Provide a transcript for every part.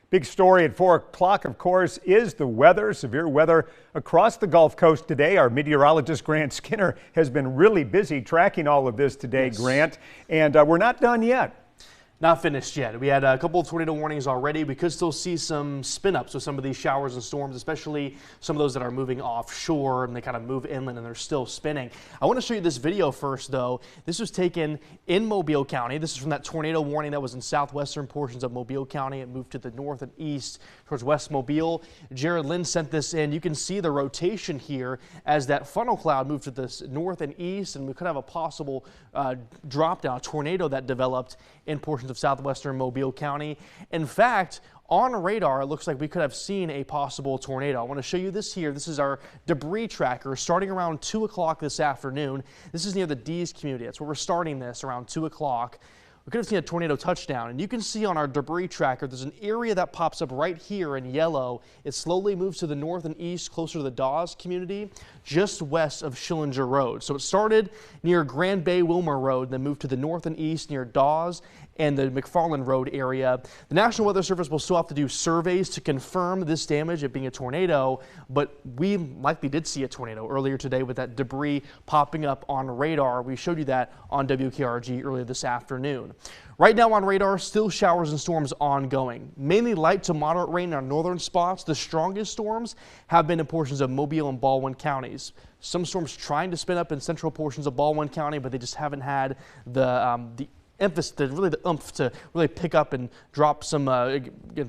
Big story at 4 o'clock, of course, is the weather. Severe weather across the Gulf Coast today. Our meteorologist Grant Skinner has been really busy tracking all of this today, yes. Grant, and we're not done yet. Not finished yet. We had a couple of tornado warnings already. We could still see some spin ups with some of these showers and storms, especially some of those that are moving offshore and they kind of move inland and they're still spinning. I want to show you this video first, though. This was taken in Mobile County. This is from that tornado warning that was in southwestern portions of Mobile County. It moved to the north and east towards West Mobile. Jared Lynn sent this in. You can see the rotation here as that funnel cloud moved to the north and east, and we could have a possible drop down, a tornado that developed in portions of southwestern Mobile County. In fact, on radar, it looks like we could have seen a possible tornado. I want to show you this here. This is our debris tracker starting around 2 o'clock this afternoon. This is near the Dees community. That's where we're starting this around 2 o'clock. We could have seen a tornado touchdown, and you can see on our debris tracker there's an area that pops up right here in yellow. It slowly moves to the north and east closer to the Dawes community, just west of Schillinger Road. So it started near Grand Bay Wilmer Road, then moved to the north and east near Dawes and the McFarland Road area. The National Weather Service will still have to do surveys to confirm this damage, it being a tornado, but we likely did see a tornado earlier today with that debris popping up on radar. We showed you that on WKRG earlier this afternoon. Right now on radar, still showers and storms ongoing. Mainly light to moderate rain in our northern spots. The strongest storms have been in portions of Mobile and Baldwin counties. Some storms trying to spin up in central portions of Baldwin County, but they just haven't had the emphasis, the oomph to really pick up and drop some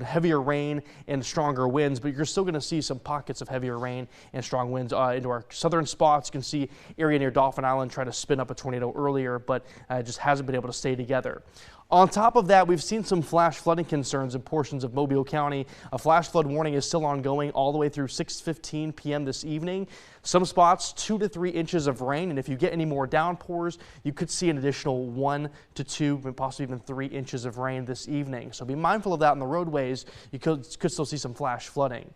heavier rain and stronger winds, but you're still going to see some pockets of heavier rain and strong winds into our southern spots. You can see area near Dauphin Island try to spin up a tornado earlier, but it just hasn't been able to stay together. On top of that, we've seen some flash flooding concerns in portions of Mobile County. A flash flood warning is still ongoing all the way through 6:15 p.m. this evening. Some spots 2 to 3 inches of rain, and if you get any more downpours, you could see an additional 1 to 2, possibly even 3 inches of rain this evening. So be mindful of that on the roadways. You could still see some flash flooding.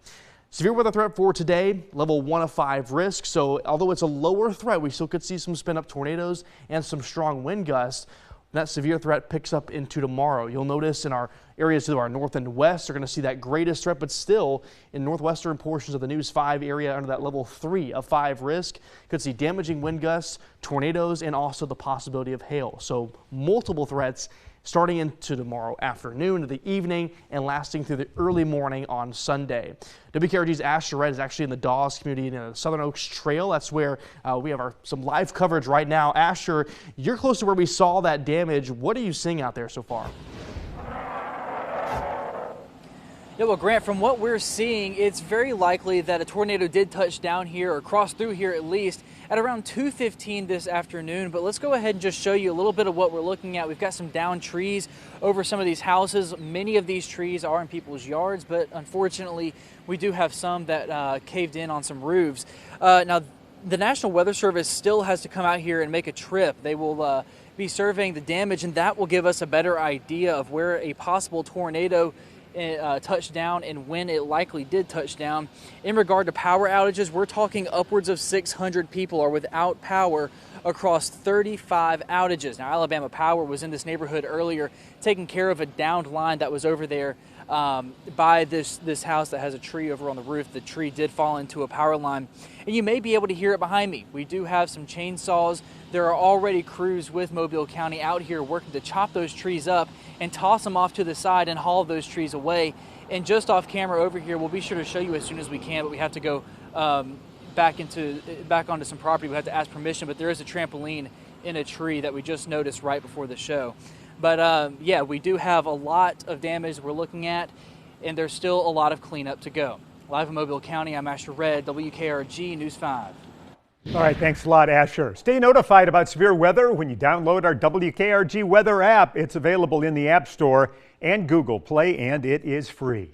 Severe weather threat for today, level 1 of 5 risk. So although it's a lower threat, we still could see some spin up tornadoes and some strong wind gusts. That severe threat picks up into tomorrow. You'll notice in our areas to our north and west are going to see that greatest threat, but still in northwestern portions of the News 5 area under that level 3 of 5 risk. Could see damaging wind gusts, tornadoes, and also the possibility of hail. So multiple threats starting into tomorrow afternoon to the evening and lasting through the early morning on Sunday. WKRG's Asher Red is actually in the Dawes community in the Southern Oaks Trail. That's where we have some live coverage right now. Asher, you're close to where we saw that damage. What are you seeing out there so far? Yeah, well, Grant, from what we're seeing, it's very likely that a tornado did touch down here or cross through here at least at around 2:15 this afternoon. But let's go ahead and just show you a little bit of what we're looking at. We've got some downed trees over some of these houses. Many of these trees are in people's yards, but unfortunately, we do have some that caved in on some roofs. Now, the National Weather Service still has to come out here and make a trip. They will be surveying the damage, and that will give us a better idea of where a possible tornado touched down and when it likely did touch down. In regard to power outages, we're talking upwards of 600 people are without power across 35 outages. Now, Alabama Power was in this neighborhood earlier taking care of a downed line that was over there by this house that has a tree over on the roof. The tree did fall into a power line, and you may be able to hear it behind me. We do have some chainsaws. There are already crews with Mobile County out here working to chop those trees up and toss them off to the side and haul those trees away. And just off camera over here, we'll be sure to show you as soon as we can, but we have to go back onto some property. We have to ask permission, but there is a trampoline in a tree that we just noticed right before the show. But yeah, we do have a lot of damage we're looking at, and there's still a lot of cleanup to go. Live in Mobile County, I'm Asher Red, WKRG News 5. All right, thanks a lot, Asher. Stay notified about severe weather when you download our WKRG weather app. It's available in the App Store and Google Play, and it is free.